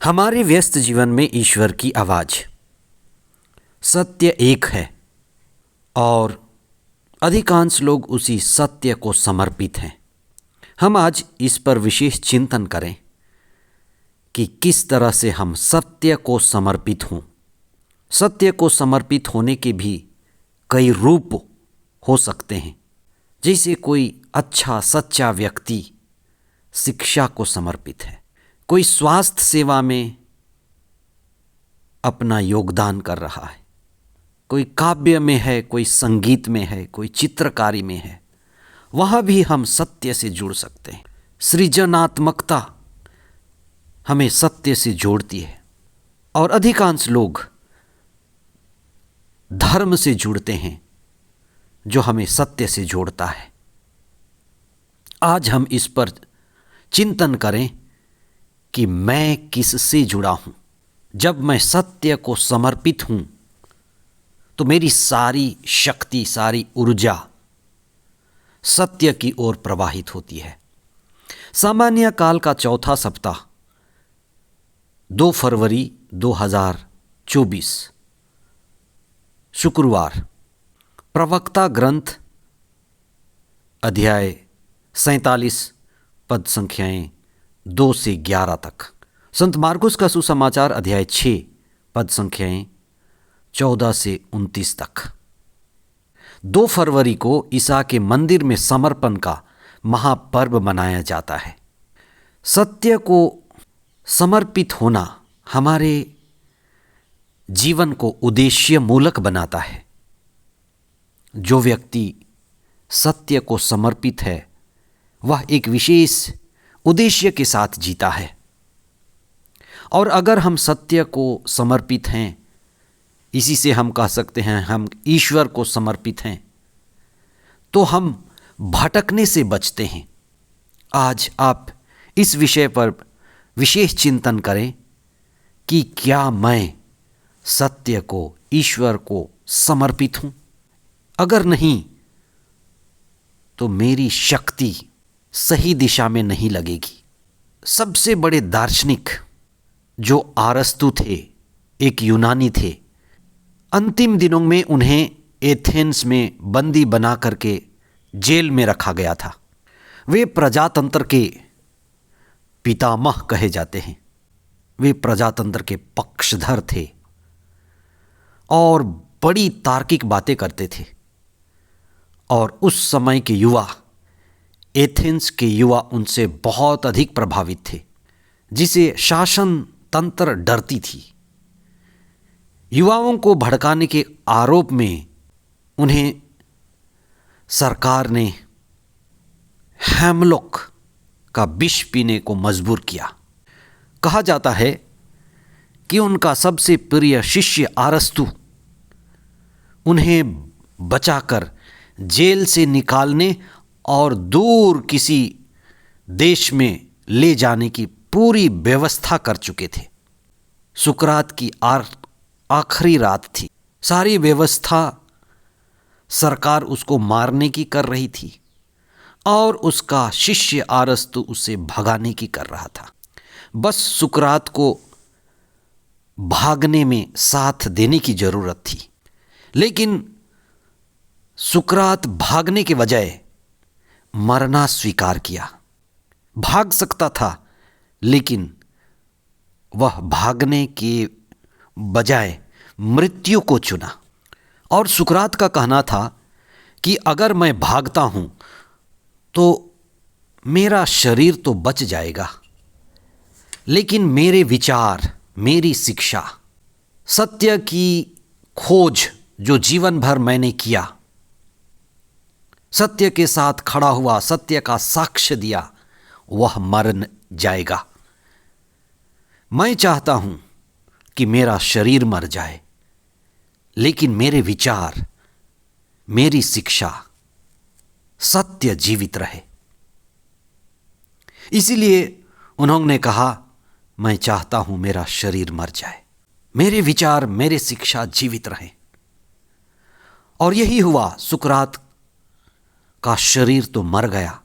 हमारे व्यस्त जीवन में ईश्वर की आवाज़, सत्य एक है और अधिकांश लोग उसी सत्य को समर्पित हैं। हम आज इस पर विशेष चिंतन करें कि किस तरह से हम सत्य को समर्पित हों। सत्य को समर्पित होने के भी कई रूप हो सकते हैं। जैसे कोई अच्छा सच्चा व्यक्ति शिक्षा को समर्पित है, कोई स्वास्थ्य सेवा में अपना योगदान कर रहा है, कोई काव्य में है, कोई संगीत में है, कोई चित्रकारी में है, वहाँ भी हम सत्य से जुड़ सकते हैं। सृजनात्मकता हमें सत्य से जोड़ती है और अधिकांश लोग धर्म से जुड़ते हैं जो हमें सत्य से जोड़ता है। आज हम इस पर चिंतन करें कि मैं किससे जुड़ा हूँ। जब मैं सत्य को समर्पित हूँ तो मेरी सारी शक्ति, सारी ऊर्जा सत्य की ओर प्रवाहित होती है। सामान्य काल का चौथा सप्ताह 2 फरवरी 2024 शुक्रवार, प्रवक्ता ग्रंथ अध्याय 47 पद संख्याएं 2 से 11 तक, संत मार्कुस का सुसमाचार अध्याय 6 पद संख्याएं 14 से 29 तक। 2 फरवरी को ईसा के मंदिर में समर्पण का महापर्व मनाया जाता है। सत्य को समर्पित होना हमारे जीवन को उद्देश्य मूलक बनाता है। जो व्यक्ति सत्य को समर्पित है वह एक विशेष उद्देश्य के साथ जीता है। और अगर हम सत्य को समर्पित हैं, इसी से हम कह सकते हैं हम ईश्वर को समर्पित हैं, तो हम भटकने से बचते हैं। आज आप इस विषय पर विशेष चिंतन करें कि क्या मैं सत्य को, ईश्वर को समर्पित हूँ। अगर नहीं तो मेरी शक्ति सही दिशा में नहीं लगेगी। सबसे बड़े दार्शनिक जो अरस्तु थे, एक यूनानी थे, अंतिम दिनों में उन्हें एथेंस में बंदी बना करके जेल में रखा गया था। वे प्रजातंत्र के पितामह कहे जाते हैं। वे प्रजातंत्र के पक्षधर थे और बड़ी तार्किक बातें करते थे। और उस समय के युवा, एथेंस के युवा उनसे बहुत अधिक प्रभावित थे, जिसे शासन तंत्र डरती थी। युवाओं को भड़काने के आरोप में उन्हें सरकार ने हेमलॉक का विष पीने को मजबूर किया। कहा जाता है कि उनका सबसे प्रिय शिष्य अरस्तु उन्हें बचाकर जेल से निकालने और दूर किसी देश में ले जाने की पूरी व्यवस्था कर चुके थे। सुकरात की आखिरी रात थी। सारी व्यवस्था सरकार उसको मारने की कर रही थी और उसका शिष्य अरस्तु उसे भगाने की कर रहा था। बस सुकरात को भागने में साथ देने की जरूरत थी। लेकिन सुकरात भागने के बजाय मरना स्वीकार किया। भाग सकता था, लेकिन वह भागने के बजाय मृत्यु को चुना। और सुकरात का कहना था कि अगर मैं भागता हूं तो मेरा शरीर तो बच जाएगा, लेकिन मेरे विचार, मेरी शिक्षा, सत्य की खोज जो जीवन भर मैंने किया, सत्य के साथ खड़ा हुआ, सत्य का साक्ष्य दिया, वह मर जाएगा। मैं चाहता हूं कि मेरा शरीर मर जाए, लेकिन मेरे विचार, मेरी शिक्षा, सत्य जीवित रहे। इसीलिए उन्होंने कहा, मैं चाहता हूं मेरा शरीर मर जाए, मेरे विचार, मेरे शिक्षा जीवित रहे। और यही हुआ। सुकरात का शरीर तो मर गया,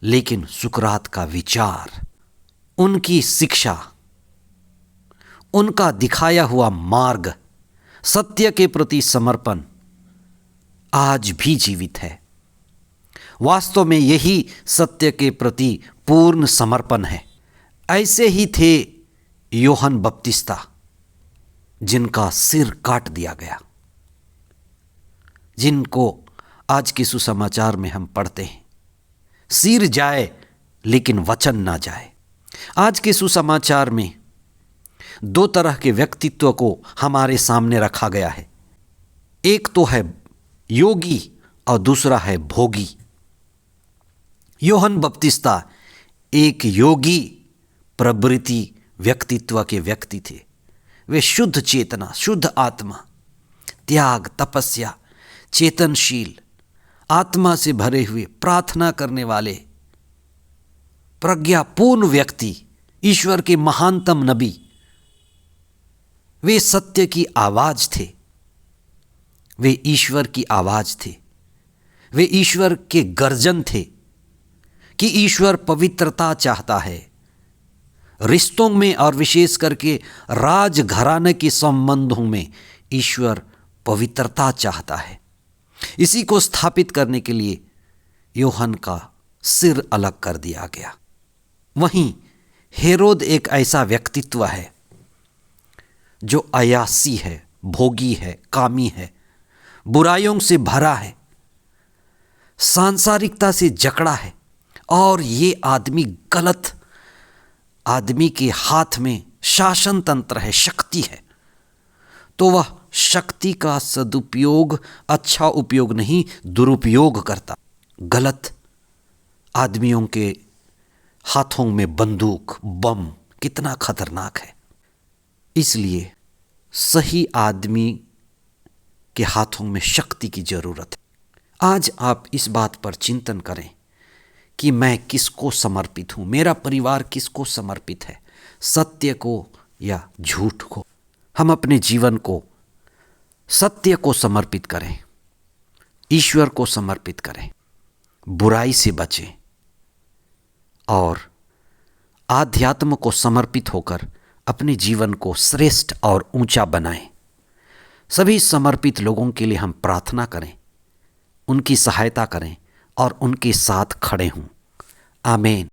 लेकिन सुकरात का विचार, उनकी शिक्षा उनका दिखाया हुआ मार्ग, सत्य के प्रति समर्पण आज भी जीवित है। वास्तव में यही सत्य के प्रति पूर्ण समर्पण है। ऐसे ही थे यूहन्ना बपतिस्ता, जिनका सिर काट दिया गया, जिनको आज के सुसमाचार में हम पढ़ते हैं, सिर जाए लेकिन वचन ना जाए। आज के सुसमाचार में दो तरह के व्यक्तित्व को हमारे सामने रखा गया है। एक तो है योगी और दूसरा है भोगी। यूहन्ना बपतिस्ता एक योगी प्रवृत्ति व्यक्तित्व के व्यक्ति थे। वे शुद्ध चेतना, शुद्ध आत्मा, त्याग, तपस्या, चेतनशील, आत्मा से भरे हुए, प्रार्थना करने वाले, प्रज्ञापूर्ण व्यक्ति, ईश्वर के महानतम नबी। वे सत्य की आवाज थे, वे ईश्वर की आवाज थे, वे ईश्वर के गर्जन थे कि ईश्वर पवित्रता चाहता है। रिश्तों में और विशेष करके राजघराने के संबंधों में ईश्वर पवित्रता चाहता है। इसी को स्थापित करने के लिए यूहन्ना का सिर अलग कर दिया गया। वहीं हेरोद एक ऐसा व्यक्तित्व है जो अयासी है, भोगी है, कामी है, बुराइयों से भरा है, सांसारिकता से जकड़ा है, और ये आदमी गलत आदमी के हाथ में शासन तंत्र है, शक्ति है। तो वह शक्ति का सदुपयोग, अच्छा उपयोग नहीं, दुरुपयोग करता। गलत आदमियों के हाथों में बंदूक, बम कितना खतरनाक है। इसलिए सही आदमी के हाथों में शक्ति की जरूरत है। आज आप इस बात पर चिंतन करें कि मैं किसको समर्पित हूँ, मेरा परिवार किसको समर्पित है, सत्य को या झूठ को। हम अपने जीवन को सत्य को समर्पित करें, ईश्वर को समर्पित करें, बुराई से बचें और आध्यात्म को समर्पित होकर अपने जीवन को श्रेष्ठ और ऊंचा बनाएं। सभी समर्पित लोगों के लिए हम प्रार्थना करें, उनकी सहायता करें और उनके साथ खड़े हों। आमीन।